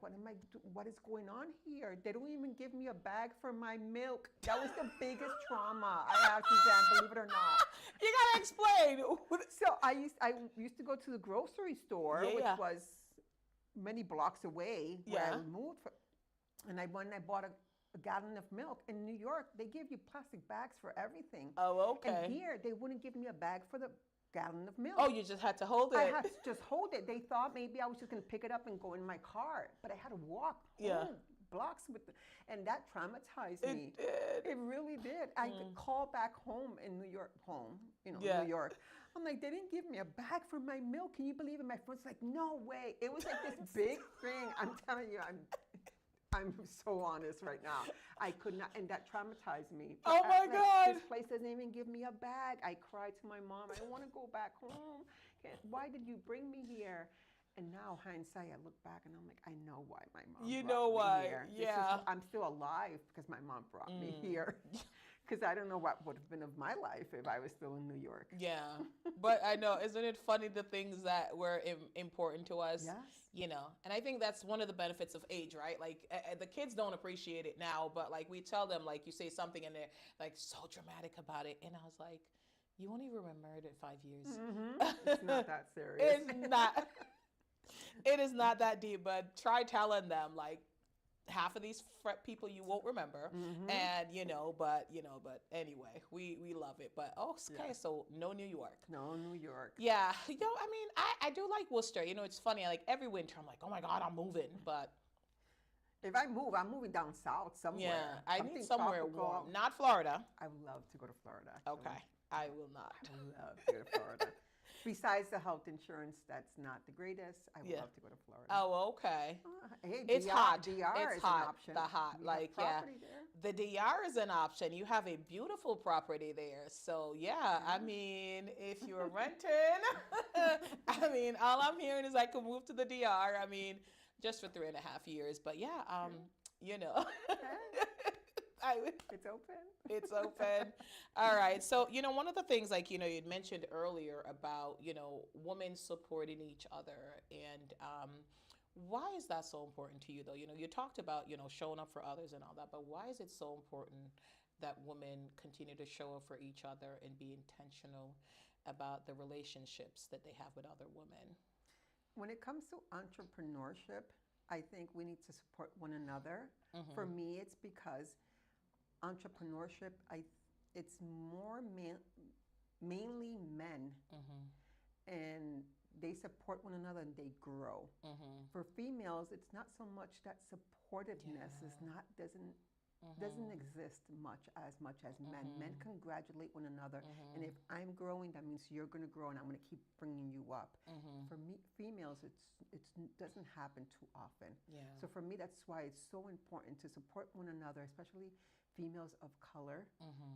what is going on here? They don't even give me a bag for my milk. That was the biggest trauma I have, Suzanne, believe it or not. You gotta explain. So I used to go to the grocery store, Yeah, which yeah. was many blocks away where Yeah. I moved. And I went and I bought a gallon of milk. In New York, they give you plastic bags for everything. Oh, okay. And here, they wouldn't give me a bag for the gallon of milk. Oh, you just had to hold it. I had to just hold it. They thought maybe I was just going to pick it up and go in my car, but I had to walk Yeah. home blocks and that traumatized me. It did. It really did. I could call back home in New York, Yeah. New York. I'm like, they didn't give me a bag for my milk. Can you believe it? My friend's like, no way. It was like this big thing. I'm telling you, I'm so honest right now. I could not, and that traumatized me. Oh my Like, God. This place doesn't even give me a bag. I cried to my mom. I want to go back home. Why did you bring me here? And now, hindsight, I look back and I'm like, I know why my mom. You brought know me why, Here. yeah. I'm still alive because my mom brought me here. Because I don't know what would have been of my life if I was still in New York. Yeah. But I know, isn't it funny the things that were important to us? Yes. And I think that's one of the benefits of age, right? Like the kids don't appreciate it now, but like we tell them, like you say something and they're like so dramatic about it. And I was like, you won't even remember it in 5 years. It's not that serious. It's not. It is not that deep, but try telling them like half of these people you won't remember, and but anyway, we love it. But okay, Yeah. so no New York. No, New York. Yeah, I mean, I do like Worcester. It's funny. Like every winter, I'm like, oh my God, I'm moving. But If I move, I'm moving down south somewhere. yeah, I Something need somewhere tropical. warm. Not Florida. I would love to go to Florida. Okay, I will not. I would love to go to Florida. Besides the health insurance, that's not the greatest. I would Yeah. love to go to Florida. Oh, okay. Hey, It's DR, hot. DR It's is hot. an option. The hot, We have like, yeah. property there. The DR is an option. You have a beautiful property there. So, yeah, I mean, if you're renting, I mean, all I'm hearing is I could move to the DR. I mean, just for 3.5 years. But, yeah, I would. It's open. It's open. All right. So, one of the things like, you'd mentioned earlier about, women supporting each other. And why is that so important to you, though? You talked about, showing up for others and all that. But why is it so important that women continue to show up for each other and be intentional about the relationships that they have with other women? When it comes to entrepreneurship, I think we need to support one another. For me, it's because entrepreneurship, it's more mainly men, and they support one another and they grow. For females, it's not so much that supportiveness is not doesn't exist much as men. Men congratulate one another, and if I'm growing, that means you're going to grow, and I'm going to keep bringing you up. For me, females, it doesn't happen too often. So for me, that's why it's so important to support one another, especially females of color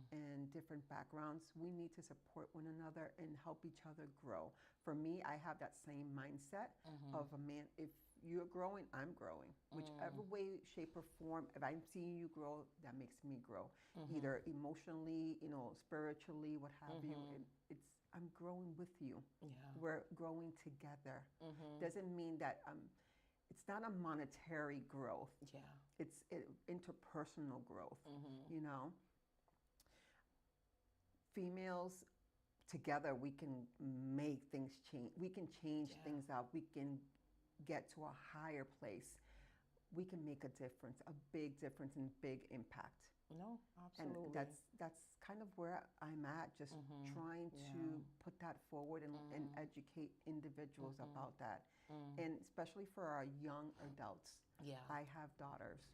and different backgrounds. We need to support one another and help each other grow. For me, I have that same mindset of a man. If you're growing, I'm growing. Whichever way, shape, or form, if I'm seeing you grow, that makes me grow. Either emotionally, spiritually, what have you. I'm growing with you. We're growing together. Doesn't mean that it's not a monetary growth. It's interpersonal growth. Females together, we can make things change. We can change things out. We can get to a higher place. We can make a difference, a big difference and big impact. No, absolutely. And that's kind of where I'm at, just trying to put that forward and educate individuals about that. And especially for our young adults. I have daughters.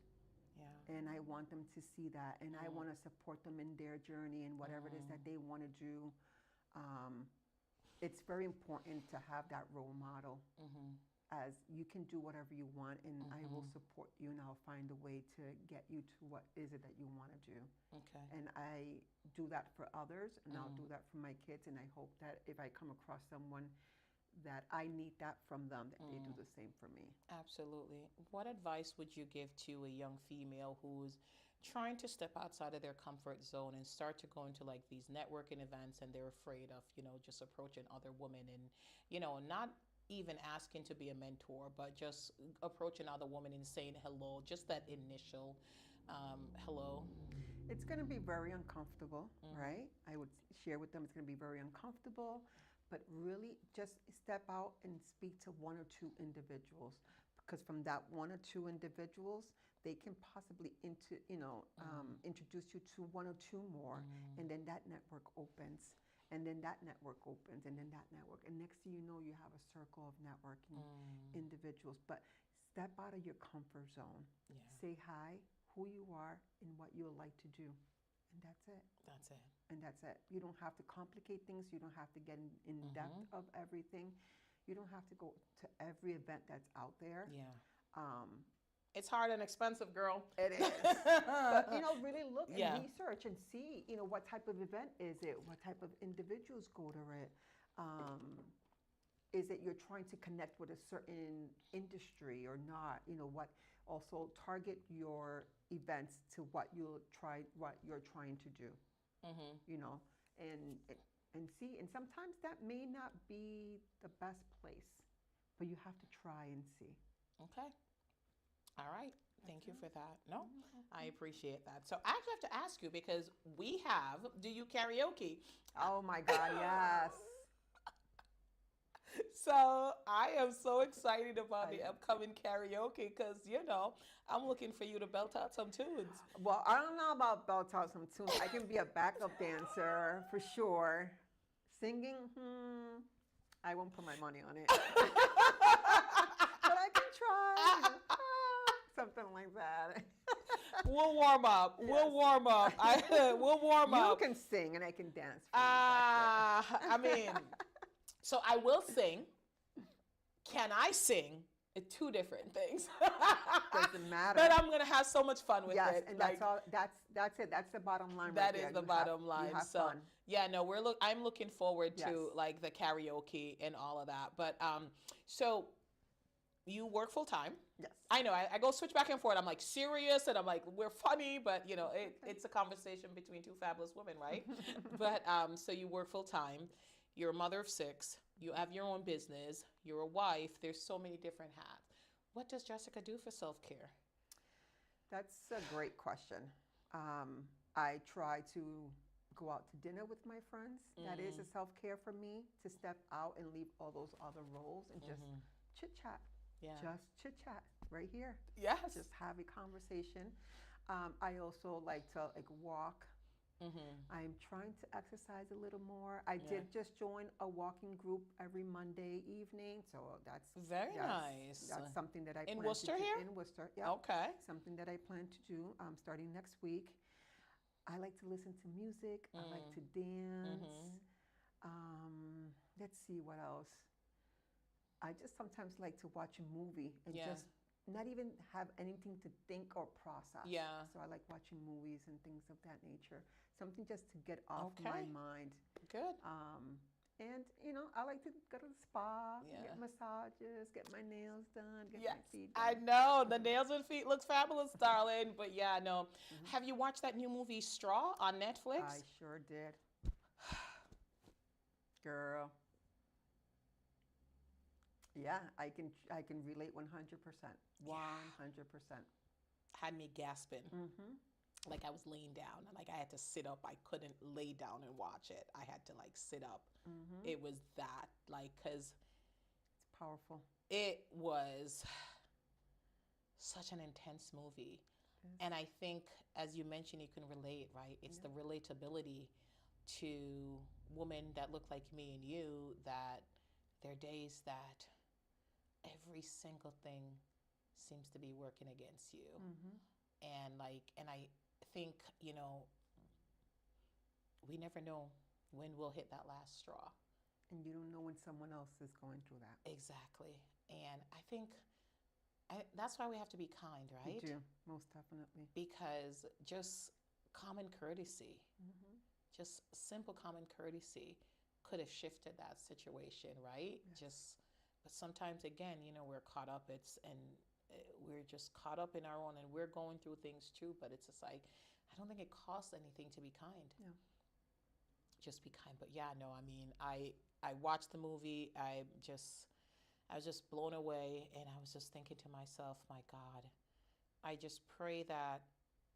And I want them to see that, and I want to support them in their journey and whatever it is that they want to do. It's very important to have that role model. As you can do whatever you want, and I will support you, and I'll find a way to get you to what is it that you want to do. And I do that for others, and I'll do that for my kids, and I hope that if I come across someone that I need that from them, that they do the same for me. Absolutely. What advice would you give to a young female who's trying to step outside of their comfort zone and start to go into like these networking events, and they're afraid of, just approaching other women and, not even asking to be a mentor, but just approaching other women and saying hello, just that initial hello? It's going to be very uncomfortable, right? I would share with them it's going to be very uncomfortable, but really just step out and speak to one or two individuals, because from that one or two individuals, they can possibly introduce you to one or two more, and then that network opens. And then that network opens, and then that network. And next thing you know, you have a circle of networking individuals. But step out of your comfort zone. Say hi, who you are, and what you would like to do. And that's it. That's it. And that's it. You don't have to complicate things. You don't have to get in depth of everything. You don't have to go to every event that's out there. It's hard and expensive, girl. It is. But, really look and research and see, what type of event is it? What type of individuals go to it? Is it you're trying to connect with a certain industry or not? What also target your events to what you're trying to do. And see. And sometimes that may not be the best place, but you have to try and see. Okay. All right. Thank you for that. No, I appreciate that. So I actually have to ask you, because do you karaoke? Oh my God, yes. So I am so excited about the upcoming karaoke, because, I'm looking for you to belt out some tunes. Well, I don't know about belt out some tunes. I can be a backup dancer for sure. Singing, I won't put my money on it. But I can try. Something like that. We'll warm up. Yes. We'll warm up. We'll warm up. You can sing and I can dance. So I will sing. Can I sing? Two different things. Doesn't matter. But I'm gonna have so much fun with it. Yes, and that's all. That's it. That's the bottom line. That is the bottom line. You have so fun. Yeah, no, I'm looking forward to like the karaoke and all of that. But so you work full time. Yes. I know. I go switch back and forth. I'm like serious, and I'm like we're funny, but it's a conversation between two fabulous women, right? But so you work full time. You're a mother of 6. You have your own business. You're a wife. There's so many different hats. What does Jessica do for self-care? That's a great question. I try to go out to dinner with my friends. That is a self-care for me, to step out and leave all those other roles and just chit-chat. Yeah. Just chit-chat right here. Yes. Just have a conversation. I also like to walk, I'm trying to exercise a little more. I Yeah. did just join a walking group every Monday evening, so Very yes, nice. that's something that I In plan Worcester to do here? in Worcester. Yeah, Okay. something that I plan to do starting next week. I like to listen to music. I like to dance. Let's see what else. I just sometimes like to watch a movie and Yeah. just not even have anything to think or process. Yeah. So I like watching movies and things of that nature. Something just to get off my Okay. mind. Good. And I like to go to the spa, Yeah. get massages, get my nails done, get Yes, my feet I done. know the nails and feet looks fabulous, darling. But yeah, no. Have you watched that new movie Straw on I Netflix? sure did, girl. Yeah, I can relate 100%. Yeah, 100%. had me gasping. Mhm. Like I was laying down, like I had to sit up. I couldn't lay down and watch it. I had to like sit up. Mhm. It was that like because It's powerful. it was such an intense movie. Yes. And I think, as you mentioned, you can relate, right? It's the Yeah. relatability to women that look like me and you, that there are days that every single thing seems to be working against you. Mhm. And I think, we never know when we'll hit that last straw. And you don't know when someone else is going through that. Exactly. And I think that's why we have to be kind, You right? do, most definitely. Because just common courtesy, Mhm. just simple common courtesy could have shifted that situation, right? Yes. Just, but sometimes again, we're caught up. We're just caught up in our own, and we're going through things too. But it's just like, I don't think it costs anything to be kind. Yeah. Just be kind. But yeah, no, I mean, I watched the movie. I was just blown away, and I was just thinking to myself, my God, I just pray that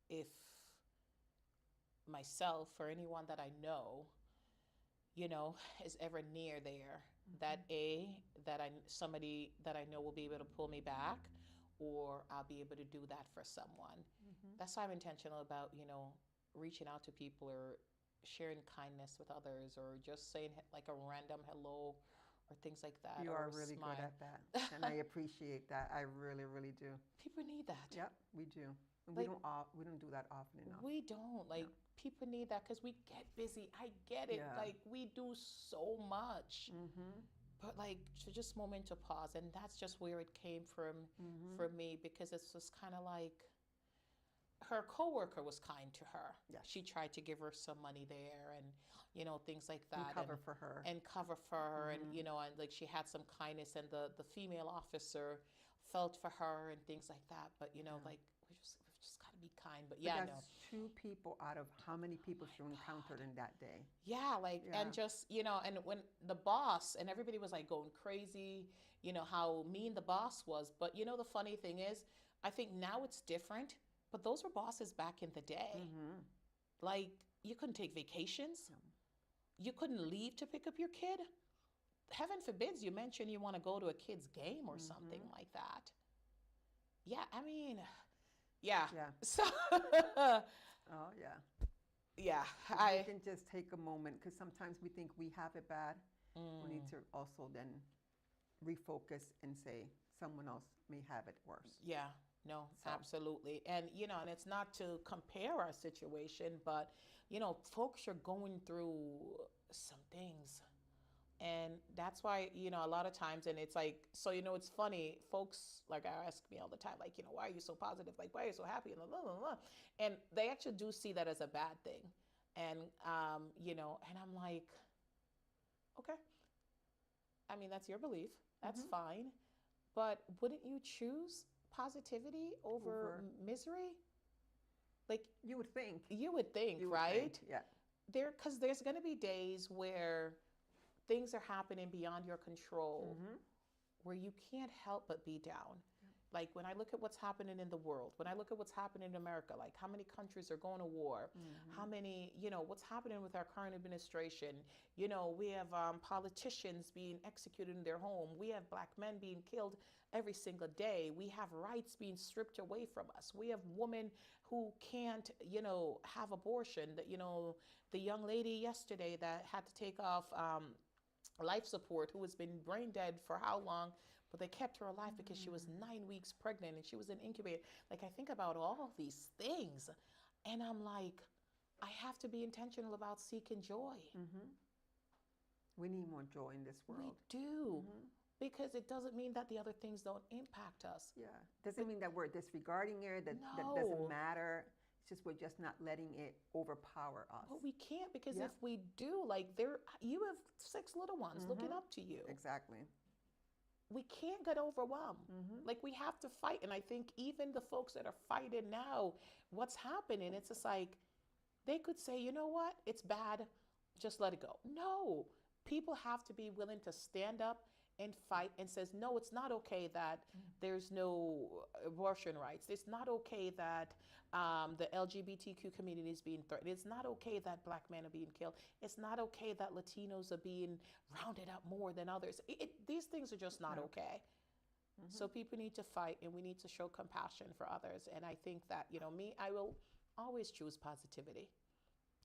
if myself or anyone that I know, is ever near there, that somebody that I know will be able to pull me back, or I'll be able to do that for someone. Mhm. That's why I'm intentional about, reaching out to people or sharing kindness with others or just saying like a random hello or things like that, You or are a really good smile. at that, and I appreciate that. I really, really do. People need that. Yep, we do. And Like, we don't do that often enough. we don't. No. Like, people need that because we get busy. I get it. Yeah. Like, we do so much. Mhm. But, like, to just moment to pause. And that's just where it came from Mhm. for me, because it's just kind of like her coworker was kind to her. Yes. She tried to give her some money there and, things like And that. cover for her. And cover for her. And, Mhm. and like she had some kindness, and the female officer felt for her and things like that. But, Yeah. like, we just got to be kind. But But yeah, no. that's two people out of how many people she My encountered God. in that day. Yeah, like, Yeah. and just, and when the boss and everybody was like going crazy, how mean the boss was. But, the funny thing is, I think now it's different, but those were bosses back in the day. Mhm. Like, you couldn't take vacations, Yeah. you couldn't leave to pick up your kid. Heaven forbids you mention you want to go to a kid's game or something Mhm. like that. Yeah, I mean, yeah. Yeah. So, Oh yeah. yeah, If we can just take a moment, because sometimes we think we have it bad. We need to also then refocus and say someone else may have it worse. yeah, no, So. absolutely. And, and it's not to compare our situation, but, folks are going through some things. And that's why, a lot of times, and it's like, so, it's funny, folks like ask me all the time, like, why are you so positive? Like, why are you so happy? And blah, blah, blah. And they actually do see that as a bad thing. And, and I'm like, okay, I mean, that's your belief. That's Mhm. fine. But wouldn't you choose positivity over Over. misery? Like, You would think. you would think, You would right? think. Yeah. Because there's going to be days where things are happening beyond your control, Mhm. where you can't help but be down. Like when I look at what's happening in the world, when I look at what's happening in America, like how many countries are going to war, how many, what's happening with our current administration. We have politicians being executed in their home. We have black men being killed every single day. We have rights being stripped away from us. We have women who can't, have abortion. That, the young lady yesterday that had to take off life support, who has been brain dead for how long, but they kept her alive because she was 9 weeks pregnant and she was in incubator. Like, I think about all these things and I'm like, I have to be intentional about seeking joy. We need more joy in this world. We do. Because it doesn't mean that the other things don't impact us. Yeah. Doesn't mean that we're disregarding it, that No. doesn't matter. It's just we're just not letting it overpower us. But we can't, because Yeah. if we do, like, you have 6 little ones looking up to you. Exactly. We can't get overwhelmed. Like, we have to fight. And I think even the folks that are fighting now, what's happening, it's just like, they could say, you know what, it's bad, just let it go. No, people have to be willing to stand up and fight and says, no, it's not okay that there's no abortion rights. It's not okay that the LGBTQ community is being threatened. It's not okay that black men are being killed. It's not okay that Latinos are being rounded up more than others. These things are just not okay. So people need to fight, and we need to show compassion for others. And I think that, I will always choose positivity,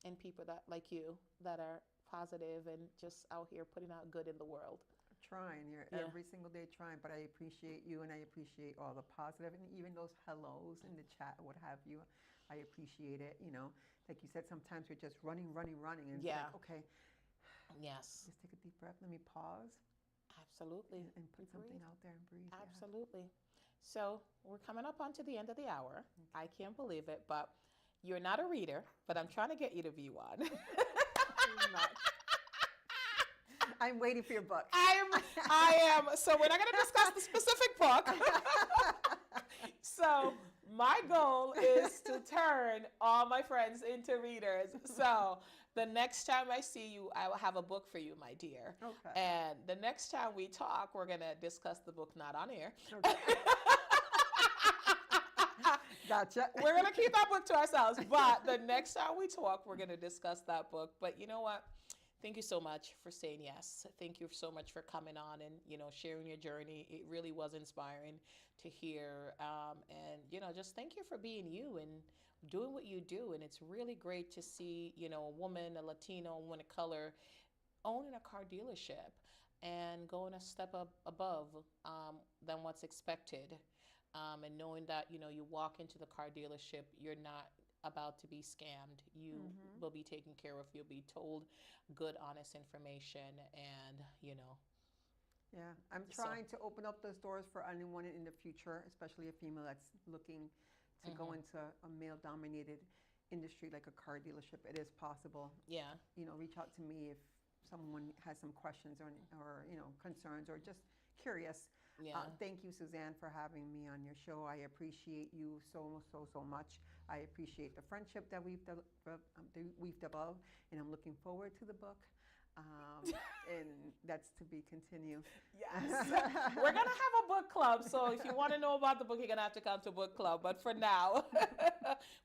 and people that, like you, that are positive and just out here putting out good in the world. You're every single day trying, but I appreciate you, and I appreciate all the positive, and even those hellos in the chat, what have you. I appreciate it. Like you said, sometimes we're just running, and it's like, okay, Yes. just take a deep breath. Let me pause. Absolutely. And put something out there and breathe. Absolutely. So we're coming up onto the end of the hour. I can't believe it, but you're not a reader, but I'm trying to get you to be one. I'm waiting for your book. I am. So we're not going to discuss the specific book. So my goal is to turn all my friends into readers. So the next time I see you, I will have a book for you, my dear. Okay. And the next time we talk, we're going to discuss the book, not on air. Okay. Gotcha. We're going to keep that book to ourselves. But the next time we talk, we're going to discuss that book. But you know what? Thank you so much for saying yes. Thank you so much for coming on and, sharing your journey. It really was inspiring to hear. And, just thank you for being you and doing what you do. And it's really great to see, a woman, a Latino, a woman of color owning a car dealership and going a step up above than what's expected. And knowing that, you walk into the car dealership, you're not about to be scammed. You will be taken care of. You'll be told good, honest information, and Yeah, I'm trying to open up those doors for anyone in the future, especially a female that's looking to go into a male-dominated industry like a car dealership. It is possible. Yeah. Reach out to me if someone has some questions or concerns or just curious. Yeah. Thank you, Suzanne, for having me on your show. I appreciate you so much. I appreciate the friendship that we've developed, and I'm looking forward to the book. And that's to be continued. Yes. We're going to have a book club. So if you want to know about the book, you're going to have to come to book club. But for now,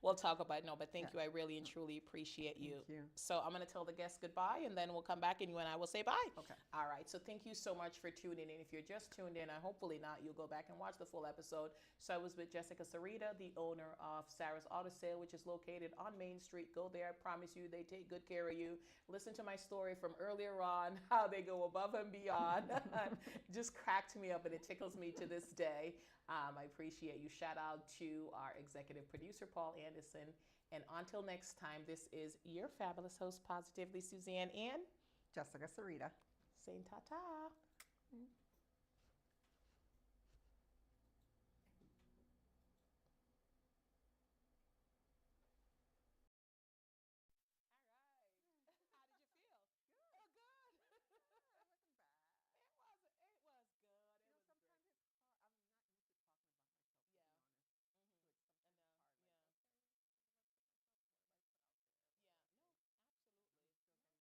we'll talk about it. No, but thank you. I really and truly appreciate you. Thank you. So I'm going to tell the guests goodbye, and then we'll come back and you and I will say bye. Okay. All right. So thank you so much for tuning in. If you're just tuned in, and hopefully not, you'll go back and watch the full episode. So I was with Jessica Sarita, the owner of Sarah's Auto Sale, which is located on Main Street. Go there. I promise you, they take good care of you. Listen to my story from earlier on, how they go above and beyond. Just cracked me up, and it tickles me to this day. I appreciate you. Shout out to our executive producer, Paul Anderson. And until next time, this is your fabulous host, Positively Suzanne, and Jessica Sarita. saying ta-ta.